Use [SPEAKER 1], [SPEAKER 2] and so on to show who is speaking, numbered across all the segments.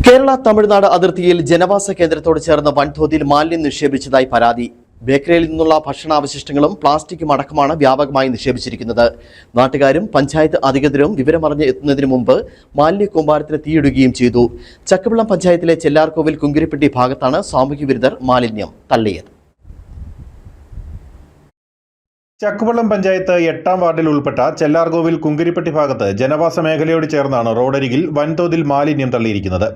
[SPEAKER 1] കേരള തമിഴ്നാട് അതിർത്തിയിൽ ജനവാസ കേന്ദ്രത്തോട് ചേർന്ന് വൻതോതിൽ മാലിന്യം നിക്ഷേപിച്ചതായി പരാതി. ബേക്കറിയിൽ നിന്നുള്ള ഭക്ഷണാവശിഷ്ടങ്ങളും പ്ലാസ്റ്റിക്കും അടക്കമാണ് വ്യാപകമായി നിക്ഷേപിച്ചിരിക്കുന്നത്. നാട്ടുകാരും പഞ്ചായത്ത് അധികൃതരും വിവരമറിഞ്ഞ് എത്തുന്നതിന് മുമ്പ് മാലിന്യ കൂമ്പാരത്തിന് തീയിടുകയും ചെയ്തു. ചക്കവള്ളം പഞ്ചായത്തിലെ ചെല്ലാർകോവിൽ കുങ്കിരിപ്പെട്ടി ഭാഗത്താണ് സാമൂഹ്യ വിരുദ്ധർ മാലിന്യം തള്ളിയത്.
[SPEAKER 2] ചക്കുവള്ളം പഞ്ചായത്ത് 8ാം വാർഡിൽ ഉൾപ്പെട്ട ചെല്ലാർകോവിൽ കുങ്കിരിപ്പെട്ടി ഭാഗത്ത് ജനവാസ മേഖലയോട് ചേർന്നാണ് റോഡരികിൽ വൻതോതിൽ മാലിന്യം തള്ളിയിരിക്കുന്നത്.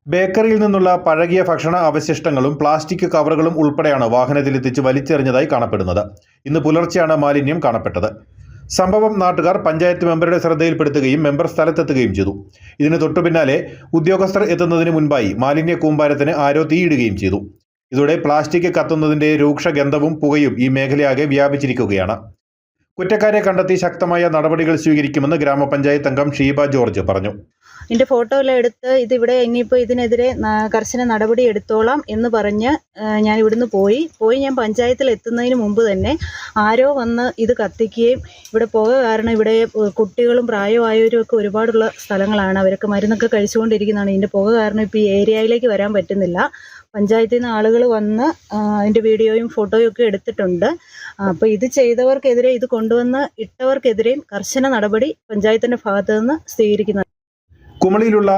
[SPEAKER 2] ബേക്കറിയിൽ നിന്നുള്ള പഴകിയ ഭക്ഷണ അവശിഷ്ടങ്ങളും പ്ലാസ്റ്റിക് കവറുകളും ഉൾപ്പെടെയാണ് വാഹനത്തിലെത്തിച്ച് വലിച്ചെറിഞ്ഞതായി കാണപ്പെടുന്നത്. ഇന്ന് പുലർച്ചെയാണ് മാലിന്യം കാണപ്പെട്ടത്. സംഭവം നാട്ടുകാർ പഞ്ചായത്ത് മെമ്പറുടെ ശ്രദ്ധയിൽപ്പെടുത്തുകയും മെമ്പർ സ്ഥലത്തെത്തുകയും ചെയ്തു. ഇതിന് തൊട്ടുപിന്നാലെ ഉദ്യോഗസ്ഥർ എത്തുന്നതിന് മുൻപായി മാലിന്യ കൂമ്പാരത്തിന് ആരോ തീയിടുകയും ചെയ്തു. ഇതോടെ പ്ലാസ്റ്റിക് കത്തുന്നതിന്റെ രൂക്ഷ ഗന്ധവും പുകയും ഈ മേഖലയാകെ വ്യാപിച്ചിരിക്കുകയാണ്. കുറ്റക്കാരെ കണ്ടെത്തി ശക്തമായ നടപടികൾ സ്വീകരിക്കുമെന്ന് ഗ്രാമപഞ്ചായത്ത് അംഗം ഷീബ ജോർജ് പറഞ്ഞു.
[SPEAKER 3] ഇതിന്റെ ഫോട്ടോ എല്ലാം എടുത്ത് ഇതിവിടെ ഇനിയിപ്പോൾ ഇതിനെതിരെ കർശന നടപടി എടുത്തോളാം എന്ന് പറഞ്ഞ് ഞാൻ ഇവിടുന്ന് പോയി ഞാൻ പഞ്ചായത്തിൽ എത്തുന്നതിന് മുമ്പ് തന്നെ ആരോ വന്ന് ഇത് കത്തിക്കുകയും ഇവിടെ പുക കാരണം ഇവിടെ കുട്ടികളും പ്രായമായവരും ഒക്കെ ഒരുപാടുള്ള സ്ഥലങ്ങളാണ്. അവരൊക്കെ മരുന്നൊക്കെ കഴിച്ചുകൊണ്ടിരിക്കുന്നതാണ്. ഇതിൻ്റെ പുക കാരണം ഇപ്പോൾ ഈ ഏരിയയിലേക്ക് വരാൻ പറ്റുന്നില്ല. പഞ്ചായത്തിൽ നിന്ന് ആളുകൾ വന്ന് അതിൻ്റെ വീഡിയോയും ഫോട്ടോയും ഒക്കെ എടുത്തിട്ടുണ്ട്. അപ്പോൾ ഇത് ചെയ്തവർക്കെതിരെ, ഇത് കൊണ്ടുവന്ന് ഇട്ടവർക്കെതിരെയും കർശന നടപടി പഞ്ചായത്തിൻ്റെ ഭാഗത്തു നിന്ന് സ്വീകരിക്കുന്നത്.
[SPEAKER 2] കുമളിയിലുള്ള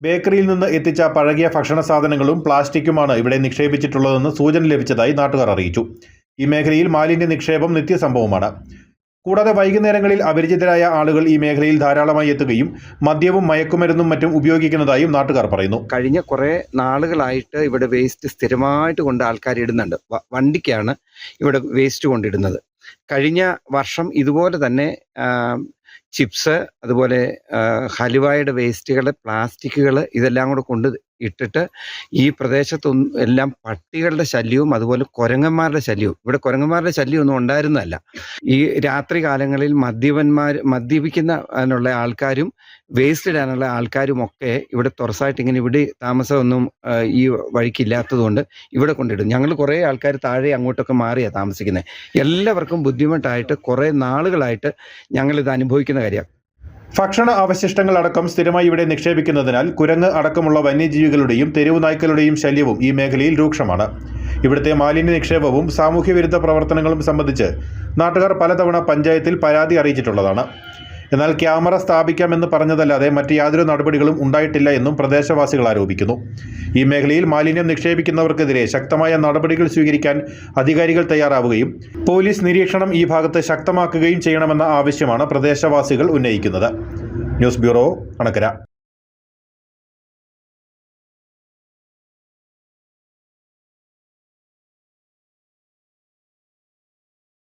[SPEAKER 2] ബേക്കറിയിൽ നിന്ന് എത്തിച്ച പഴകിയ ഭക്ഷണ സാധനങ്ങളും പ്ലാസ്റ്റിക്കുമാണ് ഇവിടെ നിക്ഷേപിച്ചിട്ടുള്ളതെന്ന് സൂചന ലഭിച്ചതായി നാട്ടുകാർ അറിയിച്ചു. ഈ മേഖലയിൽ മാലിന്യ നിക്ഷേപം നിത്യസംഭവമാണ്. കൂടാതെ വൈകുന്നേരങ്ങളിൽ അപരിചിതരായ ആളുകൾ ഈ മേഖലയിൽ ധാരാളമായി എത്തുകയും മദ്യവും മയക്കുമരുന്നും മറ്റും ഉപയോഗിക്കുന്നതായും നാട്ടുകാർ പറയുന്നു.
[SPEAKER 4] കഴിഞ്ഞ കുറേ നാളുകളായിട്ട് ഇവിടെ വേസ്റ്റ് സ്ഥിരമായിട്ട് കൊണ്ട് ആൾക്കാർ ഇടുന്നുണ്ട്. വണ്ടിക്കാണ് ഇവിടെ വേസ്റ്റ് കൊണ്ടിടുന്നത്. കഴിഞ്ഞ വർഷം ഇതുപോലെ തന്നെ ചിപ്സ്, അതുപോലെ ഹലുവായുടെ വേസ്റ്റുകൾ, പ്ലാസ്റ്റിക്കുകൾ ഇതെല്ലാം കൂടെ കൊണ്ട് ഇട്ടിട്ട് ഈ പ്രദേശത്തൊന്നും എല്ലാം പട്ടികളുടെ ശല്യവും അതുപോലെ കുരങ്ങന്മാരുടെ ശല്യവും, ഇവിടെ കുരങ്ങന്മാരുടെ ശല്യമൊന്നും ഉണ്ടായിരുന്നതല്ല. ഈ രാത്രി കാലങ്ങളിൽ മദ്യപിക്കുന്ന ആൾക്കാരും വേസ്റ്റ് ഇടാനുള്ള ആൾക്കാരും ഒക്കെ ഇവിടെ തുറസായിട്ട് ഇങ്ങനെ ഇവിടെ താമസമൊന്നും ഈ വഴിക്കില്ലാത്തതുകൊണ്ട് ഇവിടെ കൊണ്ടിടും. ഞങ്ങൾ കുറേ ആൾക്കാർ താഴെ അങ്ങോട്ടൊക്കെ മാറിയാണ് താമസിക്കുന്നത്. എല്ലാവർക്കും ബുദ്ധിമുട്ടായിട്ട് കുറേ നാളുകളായിട്ട് ഞങ്ങളിത് അനുഭവിക്കുന്ന കാര്യമാണ്.
[SPEAKER 2] ഭക്ഷണ അവശിഷ്ടങ്ങൾ അടക്കം സ്ഥിരമായി ഇവിടെ നിക്ഷേപിക്കുന്നതിനാൽ കുരങ്ങ് അടക്കമുള്ള വന്യജീവികളുടെയും തെരുവു നായ്ക്കളുടെയും ശല്യവും ഈ മേഖലയിൽ രൂക്ഷമാണ്. ഇവിടുത്തെ മാലിന്യ നിക്ഷേപവും സാമൂഹ്യ വിരുദ്ധ പ്രവർത്തനങ്ങളും സംബന്ധിച്ച് നാട്ടുകാർ പലതവണ പഞ്ചായത്തിൽ പരാതി അറിയിച്ചിട്ടുള്ളതാണ്. എന്നാൽ ക്യാമറ സ്ഥാപിക്കാമെന്ന് പറഞ്ഞതല്ലാതെ മറ്റ് യാതൊരു നടപടികളും ഉണ്ടായിട്ടില്ല എന്നും പ്രദേശവാസികൾ ആരോപിക്കുന്നു. ഈ മേഖലയിൽ മാലിന്യം നിക്ഷേപിക്കുന്നവർക്കെതിരെ ശക്തമായ നടപടികൾ സ്വീകരിക്കാൻ അധികാരികൾ തയ്യാറാവുകയും പോലീസ് നിരീക്ഷണം ഈ ഭാഗത്ത് ശക്തമാക്കുകയും ചെയ്യണമെന്ന ആവശ്യമാണ് പ്രദേശവാസികൾ ഉന്നയിക്കുന്നത്. News bureau, Anakkara.